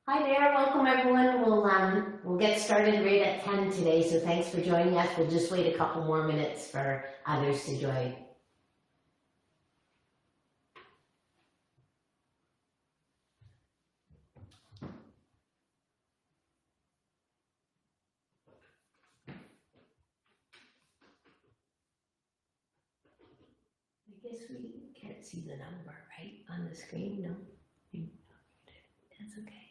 Hi there, welcome everyone. We'll get started right at 10 today, so thanks for joining us. We'll just wait a couple more minutes for others to join. I guess we can't see the number, right, on the screen, no? That's okay.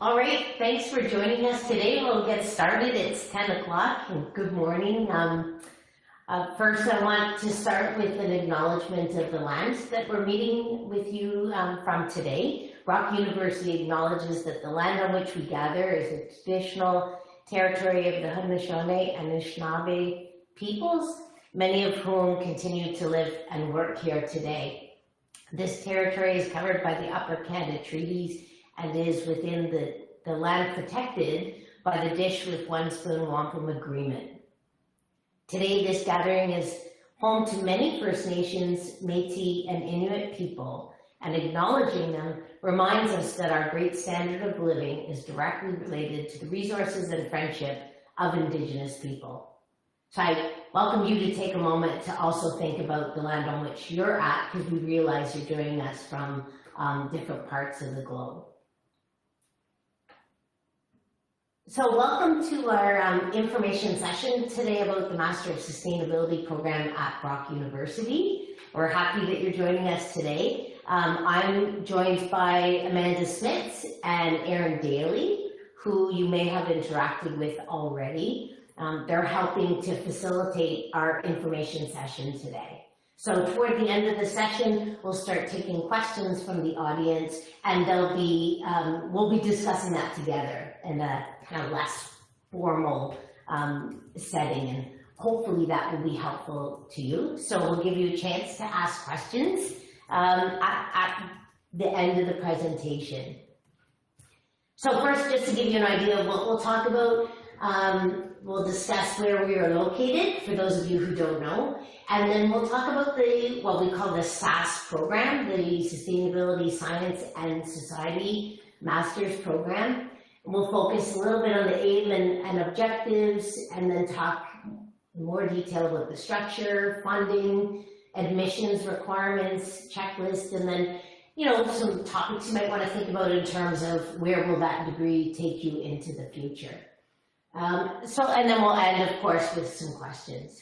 All right, thanks for joining us today. We'll get started. It's 10 o'clock and good morning. First, I want to start with an acknowledgement of the land that we're meeting with you from today. Brock University acknowledges that the land on which we gather is the traditional territory of the Haudenosaunee and Anishinaabe peoples, many of whom continue to live and work here today. This territory is covered by the Upper Canada Treaties and is within the land protected by the Dish with One Spoon Wampum Agreement. Today, this gathering is home to many First Nations, Métis, and Inuit people, and acknowledging them reminds us that our great standard of living is directly related to the resources and friendship of Indigenous people. So I welcome you to take a moment to also think about the land on which you're at, because we realize you're joining us from different parts of the globe. So welcome to our information session today about the Master of Sustainability program at Brock University. We're happy that you're joining us today. I'm joined by Amanda Smith and Aaron Daly, who you may have interacted with already. They're helping to facilitate our information session today. So toward the end of the session, we'll start taking questions from the audience, and we'll be discussing that together in a kind of less formal setting, and hopefully that will be helpful to you. So we'll give you a chance to ask questions at the end of the presentation. So first, just to give you an idea of what we'll talk about, we'll discuss where we are located, for those of you who don't know, and then we'll talk about what we call the SAS program, the Sustainability, Science and Society Master's Program. We'll focus a little bit on the aim and objectives, and then talk in more detail about the structure, funding, admissions requirements, checklist, and then, some topics you might want to think about in terms of where will that degree take you into the future. And then we'll end, of course, with some questions.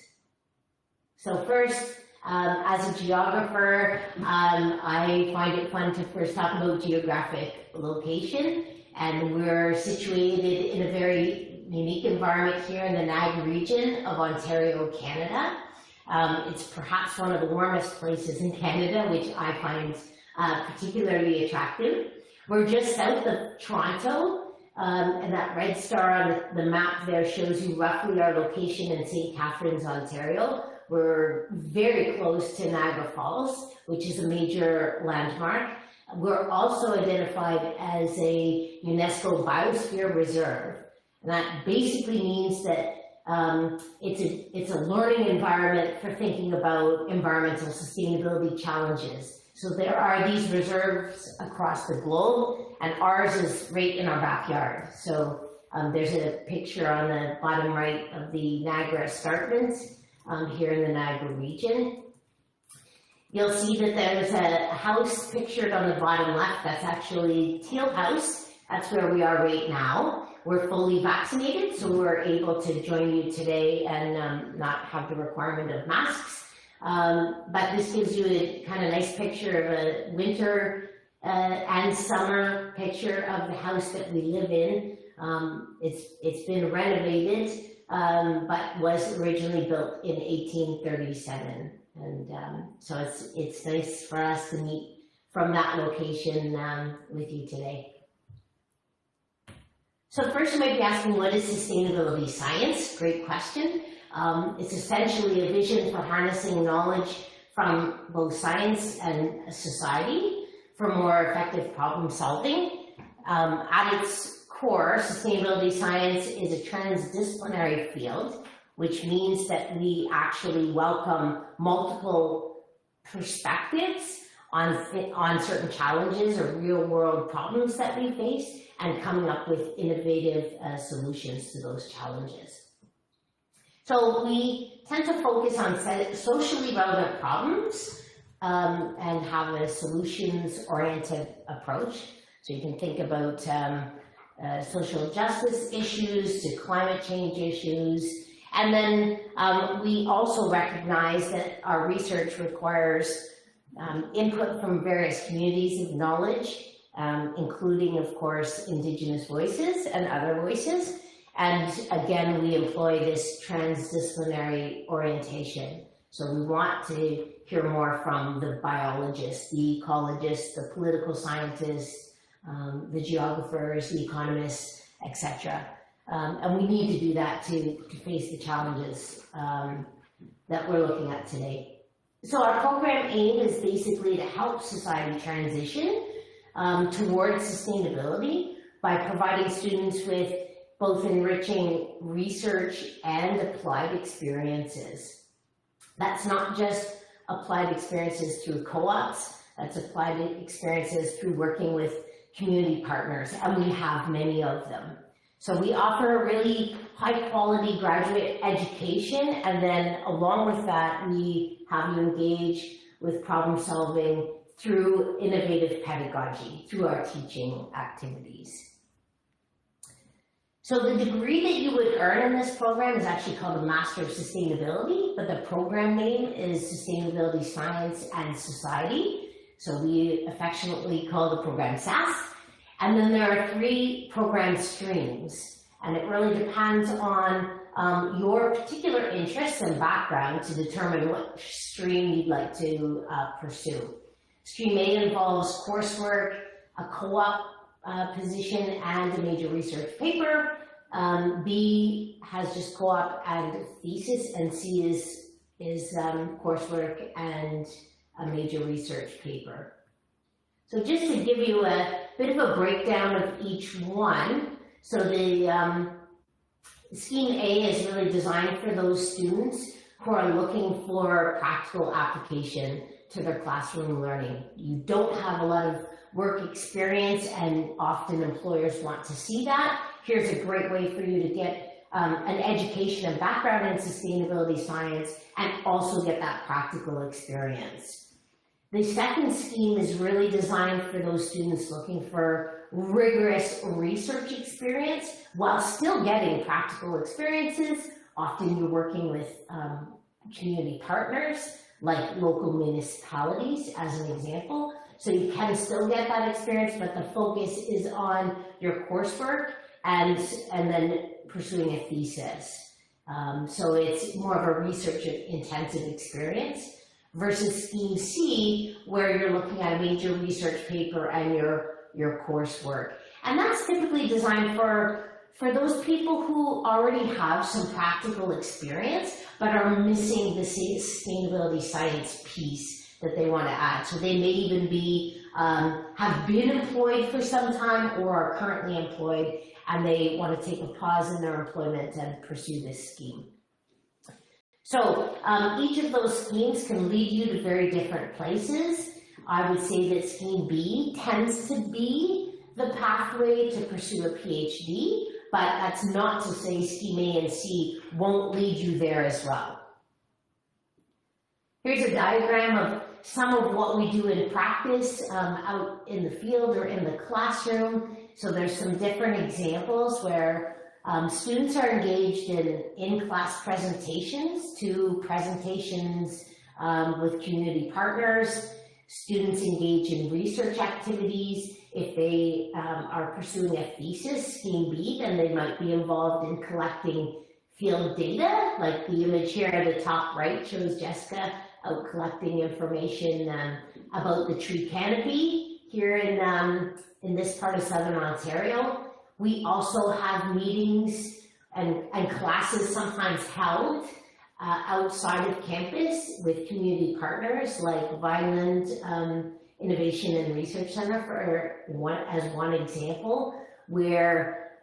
So first, as a geographer, I find it fun to first talk about geographic location. And we're situated in a very unique environment here in the Niagara region of Ontario, Canada. It's perhaps one of the warmest places in Canada, which I find particularly attractive. We're just south of Toronto, and that red star on the map there shows you roughly our location in St. Catharines, Ontario. We're very close to Niagara Falls, which is a major landmark. We're also identified as a UNESCO Biosphere Reserve. And that basically means that it's a learning environment for thinking about environmental sustainability challenges. So there are these reserves across the globe, and ours is right in our backyard. So there's a picture on the bottom right of the Niagara escarpments here in the Niagara region. You'll see that there's a house pictured on the bottom left. That's actually Teal House. That's where we are right now. We're fully vaccinated, so we're able to join you today and not have the requirement of masks. But this gives you a kind of nice picture of a winter and summer picture of the house that we live in. It's been renovated, but was originally built in 1837. And so it's nice for us to meet from that location with you today. So first you might be asking, what is sustainability science? Great question. It's essentially a vision for harnessing knowledge from both science and society for more effective problem solving. At its core, sustainability science is a transdisciplinary field, which means that we actually welcome multiple perspectives on certain challenges or real world problems that we face, and coming up with innovative solutions to those challenges. So we tend to focus on socially relevant problems and have a solutions-oriented approach. So you can think about social justice issues to climate change issues. And then we also recognize that our research requires input from various communities of knowledge, including, of course, Indigenous voices and other voices. And again, we employ this transdisciplinary orientation. So we want to hear more from the biologists, the ecologists, the political scientists, the geographers, the economists, etc. And we need to do that to face the challenges that we're looking at today. So our program aim is basically to help society transition towards sustainability by providing students with both enriching research and applied experiences. That's not just applied experiences through co-ops, that's applied experiences through working with community partners, and we have many of them. So we offer a really high quality graduate education, and then along with that, we have you engage with problem solving through innovative pedagogy, through our teaching activities. So the degree that you would earn in this program is actually called a Master of Sustainability, but the program name is Sustainability Science and Society. So we affectionately call the program SAS. And then there are 3 program streams, and it really depends on your particular interests and background to determine what stream you'd like to pursue. Stream A involves coursework, a co-op position, and a major research paper. B has just co-op and thesis, and C is coursework and a major research paper. So just to give you a bit of a breakdown of each one, so the Scheme A is really designed for those students who are looking for practical application to their classroom learning. You don't have a lot of work experience, and often employers want to see that. Here's a great way for you to get an education and background in sustainability science and also get that practical experience. The second scheme is really designed for those students looking for rigorous research experience while still getting practical experiences. Often you're working with community partners like local municipalities as an example. So you can still get that experience, but the focus is on your coursework and then pursuing a thesis. So it's more of a research intensive experience versus Scheme C, where you're looking at a major research paper and your coursework. And that's typically designed for those people who already have some practical experience, but are missing the sustainability science piece that they want to add. So they may even be, have been employed for some time or are currently employed, and they want to take a pause in their employment and pursue this scheme. So each of those schemes can lead you to very different places. I would say that Scheme B tends to be the pathway to pursue a PhD, but that's not to say Scheme A and C won't lead you there as well. Here's a diagram of some of what we do in practice out in the field or in the classroom. So there's some different examples where students are engaged in in-class presentations to presentations with community partners. Students engage in research activities. If they are pursuing a thesis, Scheme B, then they might be involved in collecting field data, like the image here at the top right shows Jessica out collecting information about the tree canopy here in this part of Southern Ontario. We also have meetings and classes sometimes held outside of campus with community partners like Vineland Innovation and Research Center as one example, where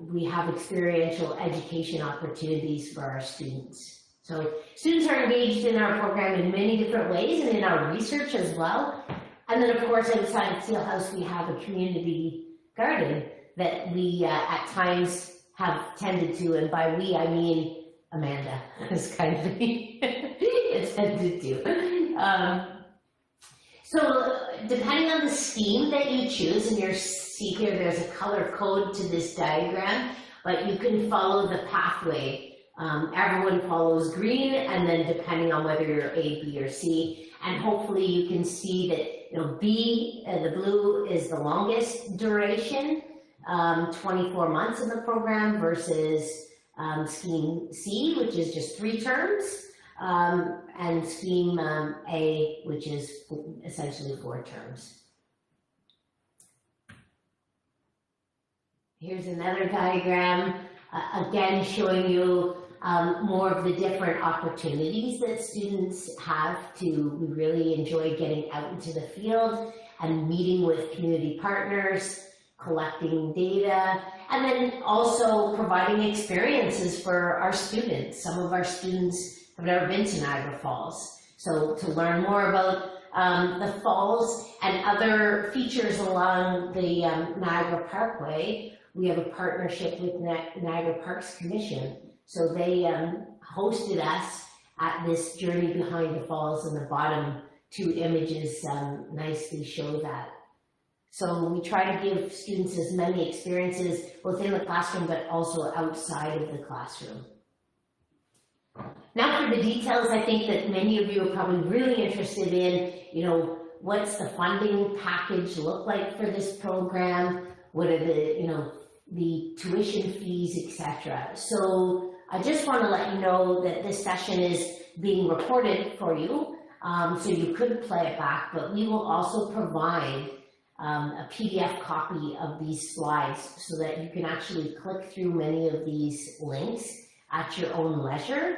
we have experiential education opportunities for our students. So students are engaged in our program in many different ways and in our research as well. And then of course outside of Steelhouse we have a community garden that we at times have tended to, and by we I mean Amanda is kindly attended to. So depending on the scheme that you choose, and you see here there's a color code to this diagram, but you can follow the pathway. Everyone follows green, and then depending on whether you're A, B, or C, and hopefully you can see that B, the blue, is the longest duration, 24 months in the program, versus scheme C, which is just 3 terms, and scheme A, which is essentially 4 terms. Here's another diagram, again showing you more of the different opportunities that students have to really enjoy getting out into the field and meeting with community partners, collecting data, and then also providing experiences for our students. Some of our students have never been to Niagara Falls. So to learn more about the falls and other features along the Niagara Parkway, we have a partnership with Niagara Parks Commission. So they hosted us at this journey behind the falls, and the bottom 2 images nicely show that. So we try to give students as many experiences within the classroom, but also outside of the classroom. Now for the details, I think that many of you are probably really interested in, what's the funding package look like for this program? What are the, the tuition fees, etc. So I just want to let you know that this session is being recorded for you, so you could play it back, but we will also provide a PDF copy of these slides so that you can actually click through many of these links at your own leisure.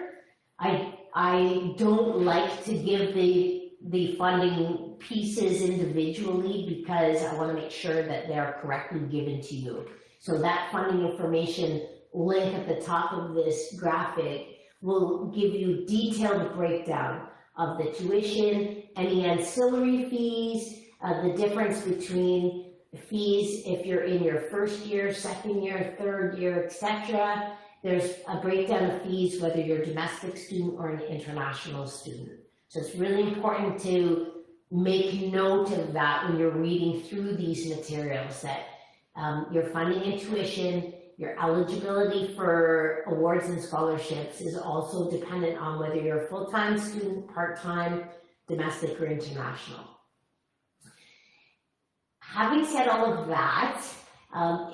I don't like to give the funding pieces individually because I want to make sure that they're correctly given to you. So that funding information link at the top of this graphic will give you detailed breakdown of the tuition, any ancillary fees, the difference between fees if you're in your first year, second year, third year, etc. There's a breakdown of fees whether you're a domestic student or an international student. So it's really important to make note of that when you're reading through these materials, that your funding and tuition, your eligibility for awards and scholarships is also dependent on whether you're a full-time student, part-time, domestic, or international. Having said all of that,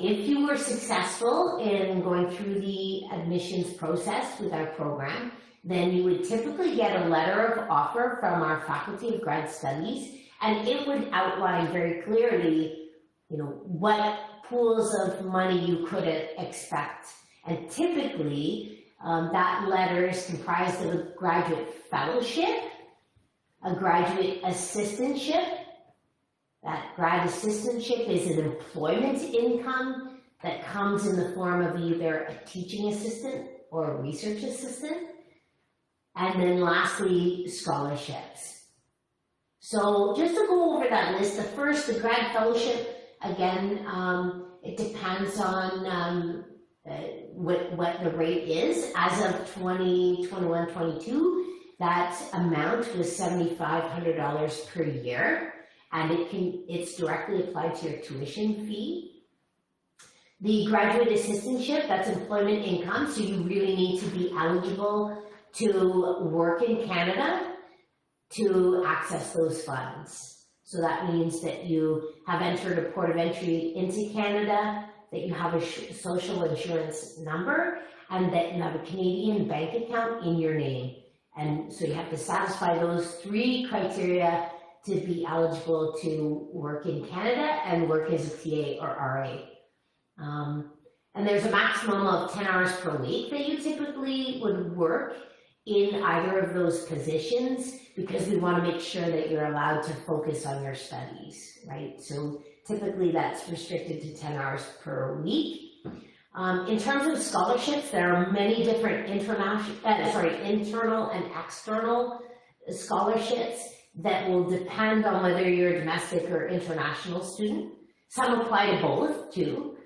if you were successful in going through the admissions process with our program, then you would typically get a letter of offer from our Faculty of Grad Studies, and it would outline very clearly, what pools of money you could expect. And typically, that letter is comprised of a graduate fellowship, a graduate assistantship. That grad assistantship is an employment income that comes in the form of either a teaching assistant or a research assistant. And then lastly, scholarships. So just to go over that list, the grad fellowship, again, it depends on what the rate is. As of 2021-22, that amount was $7,500 per year, and it's directly applied to your tuition fee. The graduate assistantship, that's employment income, so you really need to be eligible to work in Canada to access those funds. So that means that you have entered a port of entry into Canada, that you have a social insurance number, and that you have a Canadian bank account in your name. And so you have to satisfy those 3 criteria to be eligible to work in Canada and work as a TA or RA. And there's a maximum of 10 hours per week that you typically would work in either of those positions, because we want to make sure that you're allowed to focus on your studies, right? So typically that's restricted to 10 hours per week. In terms of scholarships, there are many different internal and external scholarships that will depend on whether you're a domestic or international student. Some apply to both too.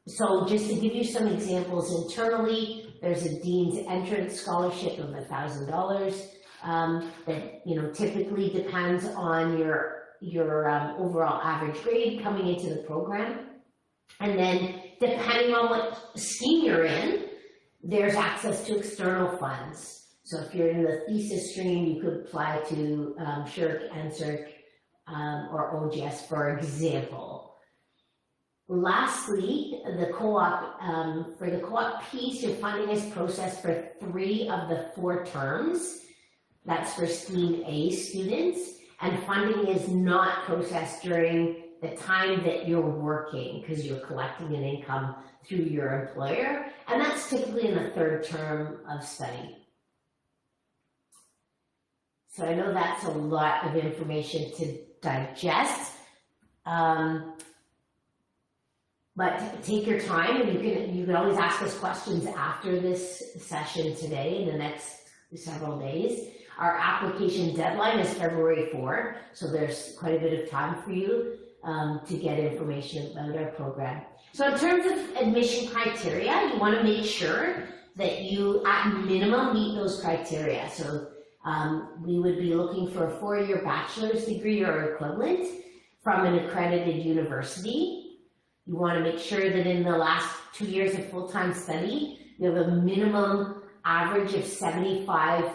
So just to give you some examples internally, there's a Dean's Entrance Scholarship of $1,000 that typically depends on your overall average grade coming into the program. And then depending on what scheme you're in, there's access to external funds. So if you're in the thesis stream, you could apply to SHRC, NSERC, or OGS, for example. Lastly, the co-op, for the co-op piece, your funding is processed for 3 of the 4 terms. That's for Scheme A students, and funding is not processed during the time that you're working because you're collecting an income through your employer, and that's typically in the 3rd term of study. So I know that's a lot of information to digest, but take your time, and you can always ask us questions after this session today in the next several days. Our application deadline is February 4, so there's quite a bit of time for you to get information about our program. So in terms of admission criteria, you want to make sure that you at minimum meet those criteria. So we would be looking for a 4-year bachelor's degree or equivalent from an accredited university. You want to make sure that in the last 2 years of full-time study, you have a minimum average of 75%.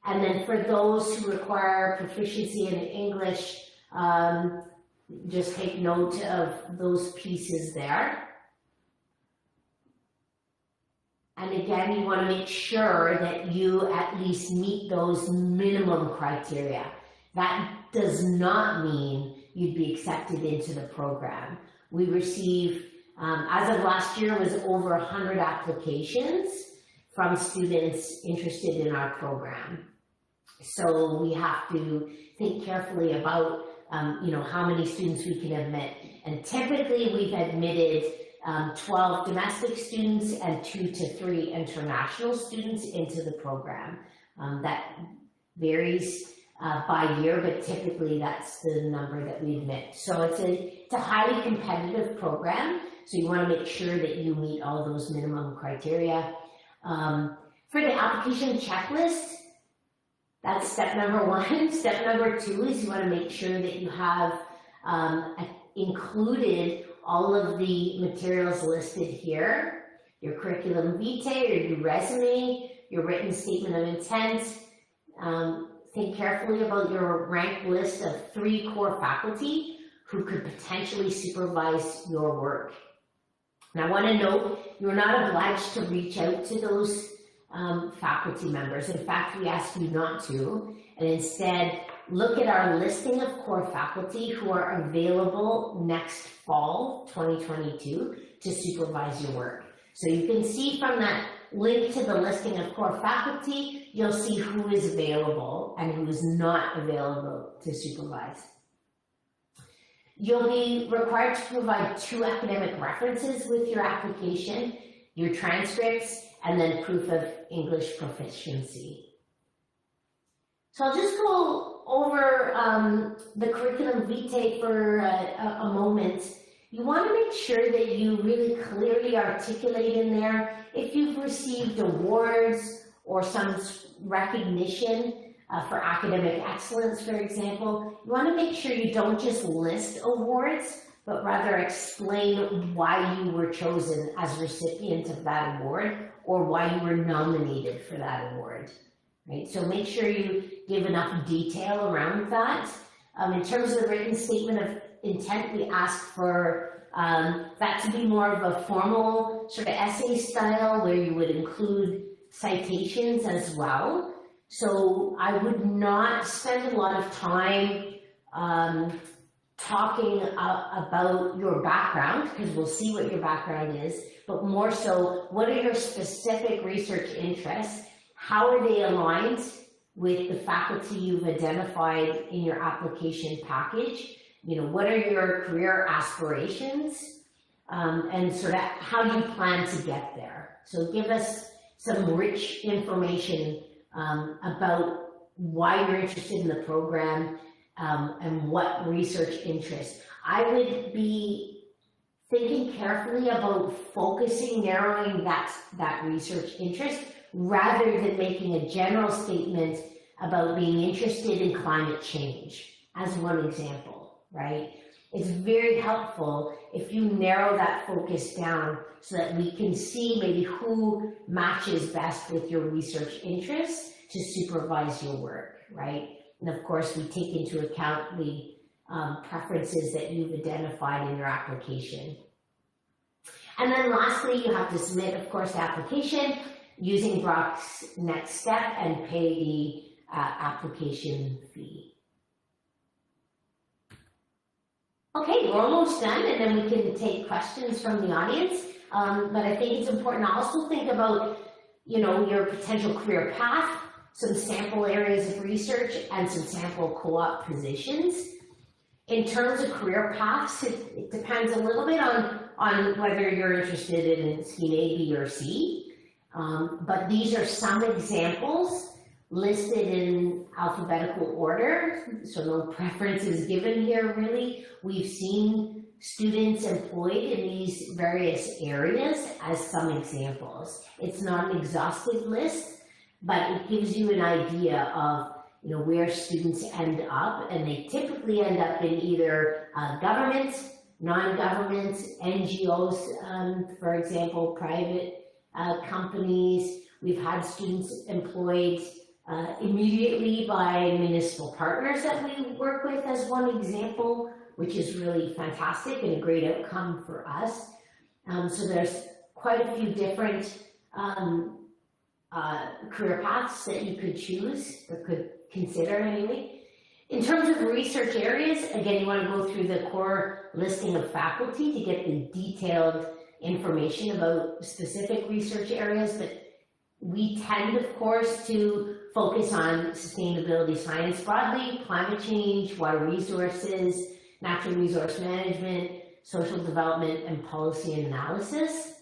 And then for those who require proficiency in English, just take note of those pieces there. And again, you want to make sure that you at least meet those minimum criteria. That does not mean you'd be accepted into the program. We receive, as of last year, was over 100 applications from students interested in our program. So we have to think carefully about how many students we can admit. And typically we've admitted 12 domestic students and 2 to 3 international students into the program. That varies by year, but typically that's the number that we admit. So it's a highly competitive program, so you want to make sure that you meet all those minimum criteria. For the application checklist, that's step number 1. Step number 2 is you want to make sure that you have included all of the materials listed here, your curriculum vitae, or your resume, your written statement of intent. Think carefully about your ranked list of 3 core faculty who could potentially supervise your work. And I want to note, you're not obliged to reach out to those faculty members. In fact, we ask you not to, and instead look at our listing of core faculty who are available next fall, 2022, to supervise your work. So you can see from that link to the listing of core faculty, you'll see who is available and who is not available to supervise. You'll be required to provide 2 academic references with your application, your transcripts, and then proof of English proficiency. So I'll just go over the curriculum vitae for a moment. You want to make sure that you really clearly articulate in there if you've received awards or some recognition for academic excellence, for example. You want to make sure you don't just list awards, but rather explain why you were chosen as recipient of that award or why you were nominated for that award. Right? So make sure you give enough detail around that. In terms of the written statement of intent, we ask for that to be more of a formal sort of essay style where you would include citations as well. So I would not spend a lot of time talking about your background, because we'll see what your background is, but more so, what are your specific research interests? How are they aligned with the faculty you've identified in your application package? What are your career aspirations? and sort of how you plan to get there. So give us some rich information about why you're interested in the program and what research interest. I would be thinking carefully about focusing, narrowing that research interest rather than making a general statement about being interested in climate change, as one example, right? It's very helpful if you narrow that focus down so that we can see maybe who matches best with your research interests to supervise your work, right? And of course, we take into account the preferences that you've identified in your application. And then lastly, you have to submit, of course, the application using Brock's next step and pay the application fee. Okay, we're almost done, and then we can take questions from the audience. But I think it's important to also think about, your potential career path, some sample areas of research, and some sample co-op positions. In terms of career paths, it depends a little bit on whether you're interested in scheme A, B, or C. But these are some examples listed in alphabetical order, so no preference is given here really. We've seen students employed in these various areas as some examples. It's not an exhaustive list, but it gives you an idea of where students end up, and they typically end up in either government, non-government, NGOs, for example, private companies. We've had students employed immediately by municipal partners that we work with as one example, which is really fantastic and a great outcome for us. So there's quite a few different career paths that you could choose or could consider anyway. In terms of research areas, again, you want to go through the core listing of faculty to get the detailed information about specific research areas, but we tend, of course, to focus on sustainability science broadly, climate change, water resources, natural resource management, social development, and policy and analysis.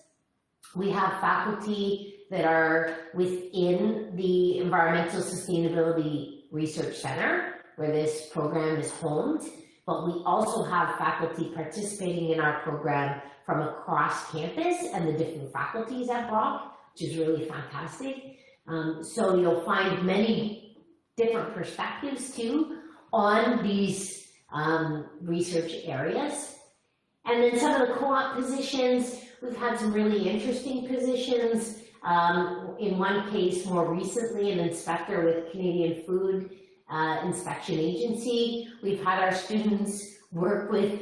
We have faculty that are within the Environmental Sustainability Research Center, where this program is homed, but we also have faculty participating in our program from across campus and the different faculties at Brock, which is really fantastic. So you'll find many different perspectives too on these research areas. And then some of the co-op positions, we've had some really interesting positions. In one case, more recently, an inspector with Canadian Food Inspection Agency. We've had our students work with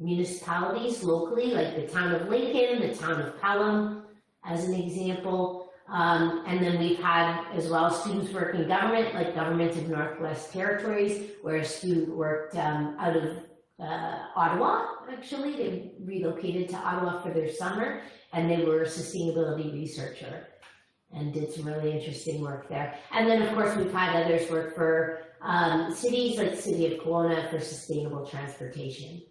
municipalities locally, like the town of Lincoln, the town of Pelham, as an example. And then we've had as well students work in government, like Government of Northwest Territories, where a student worked out of Ottawa, actually. They relocated to Ottawa for their summer, and they were a sustainability researcher and did some really interesting work there. And then, of course, we've had others work for cities, like the City of Kelowna, for sustainable transportation.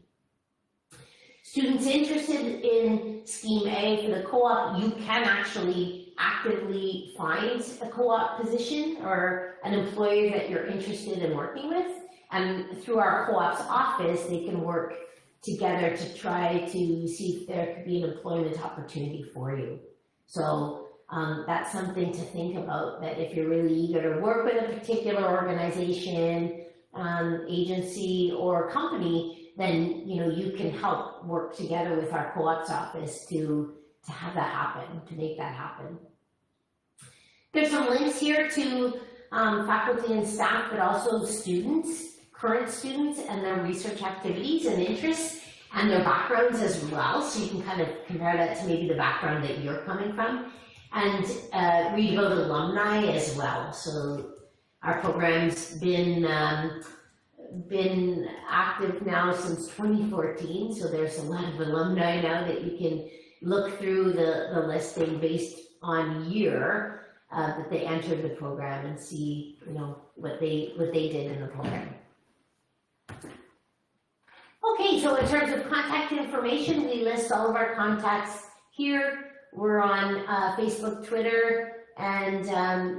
Students interested in Scheme A for the co-op, you can actually actively find a co-op position or an employer that you're interested in working with. And through our co-op's office, they can work together to try to see if there could be an employment opportunity for you. So that's something to think about, that if you're really eager to work with a particular organization, agency, or company, then you can help work together with our co-op's office to have that happen, to make that happen. There's some links here to faculty and staff, but also students, current students, and their research activities and interests, and their backgrounds as well, so you can kind of compare that to maybe the background that you're coming from, and read about alumni as well. So our program's been active now since 2014, so there's a lot of alumni now that you can look through the listing based on year that they entered the program and see what they did in the program. Okay, so in terms of contact information, we list all of our contacts here. We're on Facebook, Twitter, and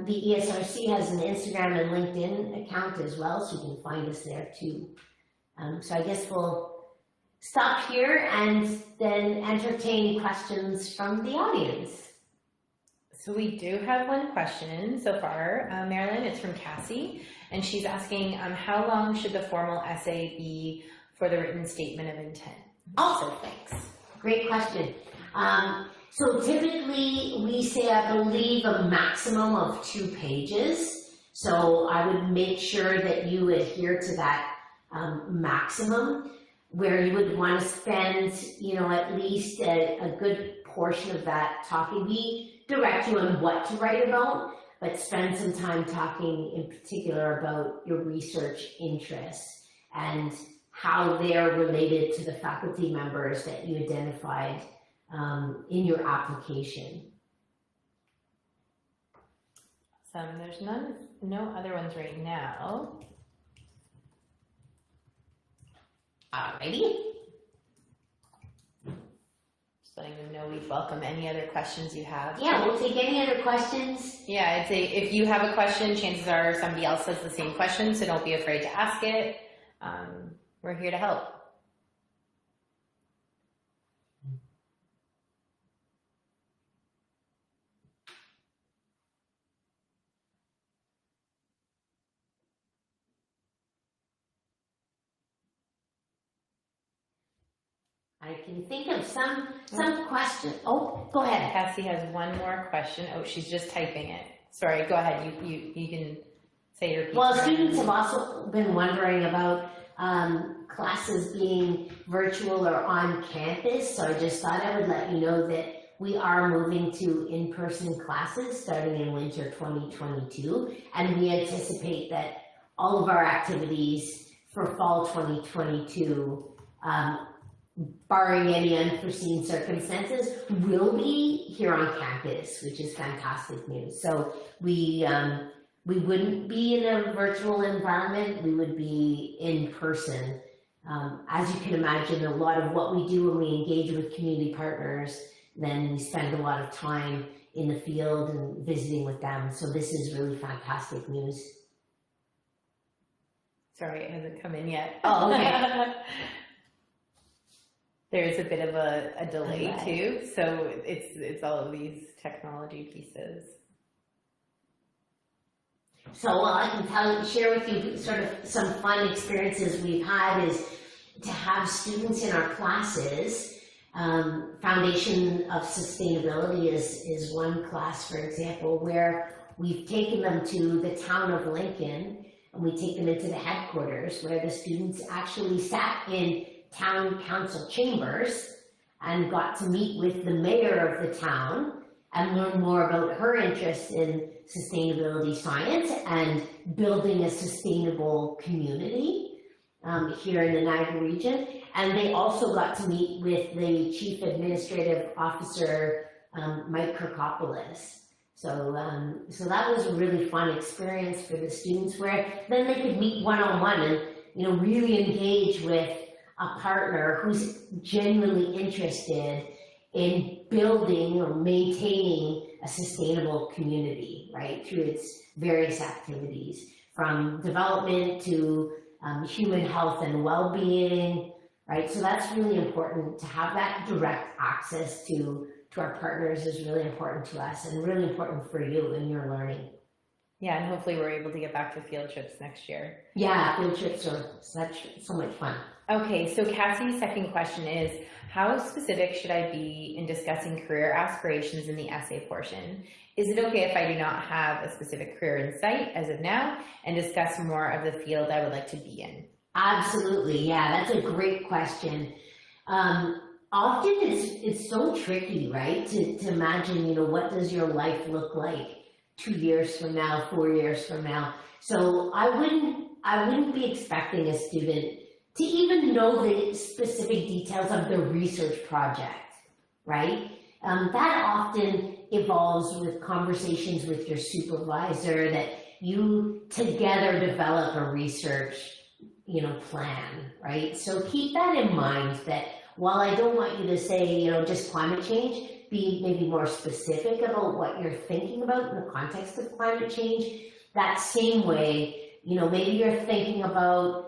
the ESRC has an Instagram and LinkedIn account as well, so you can find us there too. So I guess we'll stop here and then entertain questions from the audience. So we do have one question so far, Marilyn. It's from Cassie, and she's asking, how long should the formal essay be for the written statement of intent? Oh, thanks. Great question. So typically we say, I believe, a maximum of 2 pages. So I would make sure that you adhere to that maximum, where you would want to spend, at least a good portion of that talking. We direct you on what to write about, but spend some time talking in particular about your research interests and how they're related to the faculty members that you identified in your application. There's no other ones right now. Alrighty. Just letting them know we welcome any other questions you have. Yeah, we'll take any other questions. Yeah, I'd say if you have a question, chances are somebody else has the same question, so don't be afraid to ask it. We're here to help. I can think of some question. Oh, go ahead. Cassie has one more question. Oh, she's just typing it. Sorry, go ahead. You can say your piece. Well, students have also been wondering about classes being virtual or on campus, so I just thought I would let you know that we are moving to in-person classes starting in winter 2022, and we anticipate that all of our activities for fall 2022, barring any unforeseen circumstances, will be here on campus, which is fantastic news. So we wouldn't be in a virtual environment, we would be in person. As you can imagine, a lot of what we do when we engage with community partners, then we spend a lot of time in the field and visiting with them. So this is really fantastic news. Sorry, it hasn't come in yet. Oh, okay. There's a bit of a delay too, so it's all of these technology pieces. So I can share with you sort of some fun experiences we've had is to have students in our classes. Foundation of Sustainability is one class, for example, where we've taken them to the town of Lincoln, and we take them into the headquarters where the students actually sat in town council chambers and got to meet with the mayor of the town and learn more about her interest in sustainability science and building a sustainable community here in the Niagara region. And they also got to meet with the Chief Administrative Officer, Mike Kirkopoulos. So that was a really fun experience for the students, where then they could meet one-on-one and really engage with a partner who's genuinely interested in building or maintaining a sustainable community, right, through its various activities, from development to human health and well-being, right? So that's really important. To have that direct access to our partners is really important to us and really important for you in your learning. Yeah, and hopefully we're able to get back to field trips next year. Yeah, field trips are so much fun. Okay, so Cassie's second question is, how specific should I be in discussing career aspirations in the essay portion? Is it okay if I do not have a specific career in sight as of now and discuss more of the field I would like to be in? Absolutely, yeah, that's a great question. Often it's so tricky, right, to imagine, what does your life look like 2 years from now, 4 years from now. So I wouldn't be expecting a student to even know the specific details of the research project, right? That often evolves with conversations with your supervisor, that you together develop a research, plan, right? So keep that in mind, that while I don't want you to say, just climate change, be maybe more specific about what you're thinking about in the context of climate change. That same way, maybe you're thinking about,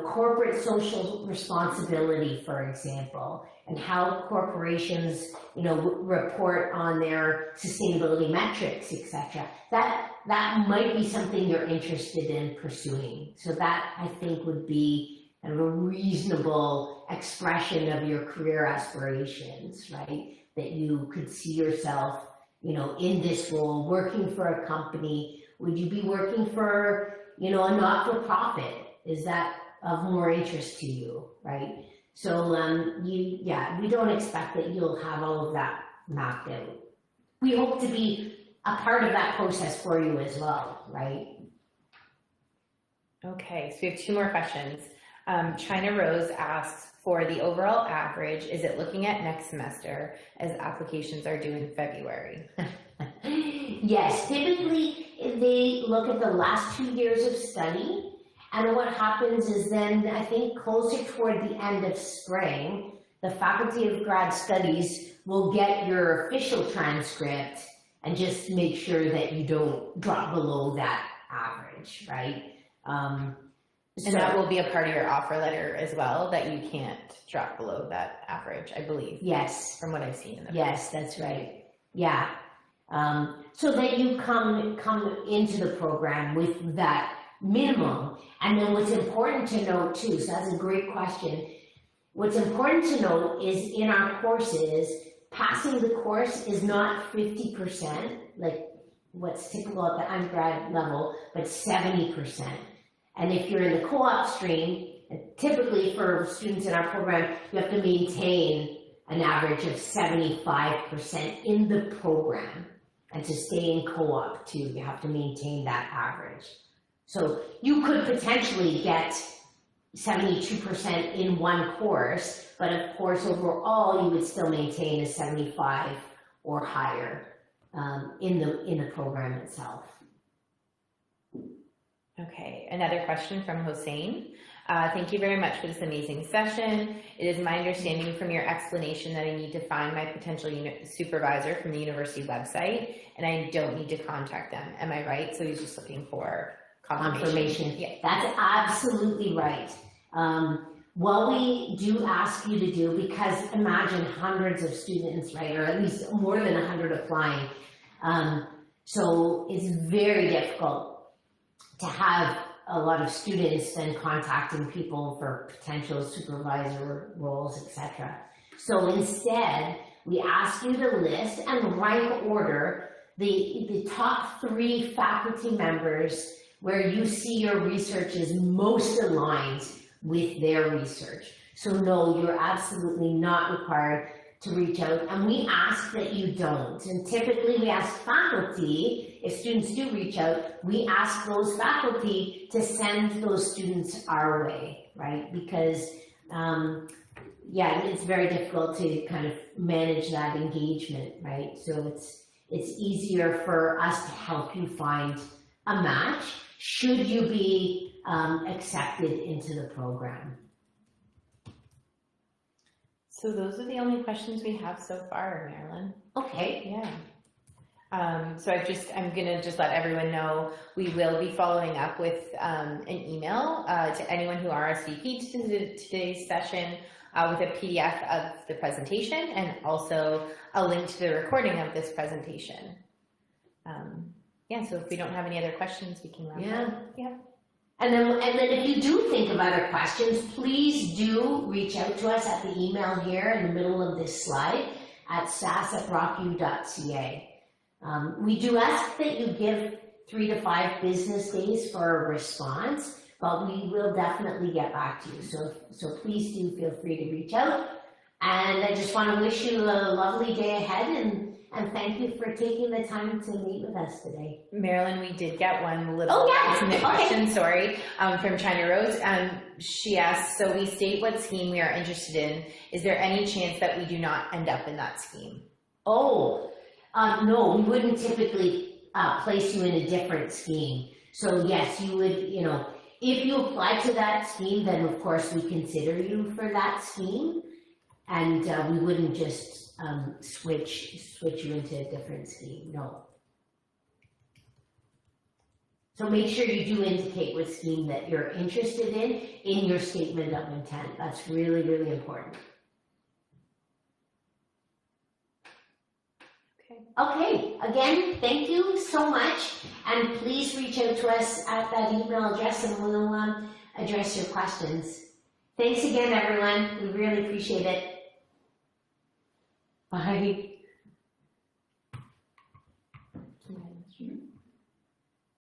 corporate social responsibility, for example, and how corporations, report on their sustainability metrics, etc. That might be something you're interested in pursuing. So that, I think, would be kind of a reasonable expression of your career aspirations, right? That you could see yourself, in this role, working for a company. Would you be working for, a not-for-profit? Is that of more interest to you, right? So we don't expect that you'll have all of that mapped out. We hope to be a part of that process for you as well, right? Okay, so we have two more questions. China Rose asks, for the overall average, is it looking at next semester as applications are due in February? Yes, typically they look at the last 2 years of study, and what happens is then, I think closer toward the end of spring, the Faculty of Grad Studies will get your official transcript and just make sure that you don't drop below that average, right? And that will be a part of your offer letter as well, that you can't drop below that average, I believe. Yes. From what I've seen in the Yes, that's right. Yeah. So that you come into the program with that minimum. And then what's important to note too, so that's a great question. What's important to note is in our courses, passing the course is not 50%, like what's typical at the undergrad level, but 70%. And if you're in the co-op stream, typically for students in our program, you have to maintain an average of 75% in the program. And to stay in co-op too, you have to maintain that average. So you could potentially get 72% in one course, but of course overall you would still maintain a 75 or higher in the program itself. Okay, another question from Hossein. Thank you very much for this amazing session. It is my understanding from your explanation that I need to find my potential supervisor from the university website, and I don't need to contact them. Am I right? So he's just looking for confirmation. Yeah, that's absolutely right. What we do ask you to do, because imagine hundreds of students, right, or at least more than 100 applying, so it's very difficult to have a lot of students then contacting people for potential supervisor roles, etc. So instead, we ask you to list and rank order the top 3 faculty members where you see your research is most aligned with their research. So no, you're absolutely not required to reach out, and we ask that you don't. And typically we ask faculty, if students do reach out, we ask those faculty to send those students our way, right? Because it's very difficult to kind of manage that engagement, right? So it's easier for us to help you find a match should you be accepted into the program. So those are the only questions we have so far, Marilyn. Okay. Yeah. So I'm gonna just let everyone know we will be following up with an email to anyone who RSVP'd to today's session with a PDF of the presentation and also a link to the recording of this presentation. So if we don't have any other questions, we can wrap up. Yeah. And then if you do think of other questions, please do reach out to us at the email here in the middle of this slide at sas@rocku.ca. We do ask that you give 3 to 5 business days for a response, but we will definitely get back to you. So please do feel free to reach out. And I just want to wish you a lovely day ahead, and thank you for taking the time to meet with us today. Marilyn, we did get one little question, sorry, from China Rose. She asked, so we state what scheme we are interested in. Is there any chance that we do not end up in that scheme? No, we wouldn't typically place you in a different scheme. So yes, you would, If you apply to that scheme, then of course we consider you for that scheme, and we wouldn't just switch you into a different scheme, no. So make sure you do indicate what scheme that you're interested in your statement of intent. That's really, really important. Okay, again, thank you so much, and please reach out to us at that email address and we'll address your questions. Thanks again, everyone. We really appreciate it. Bye.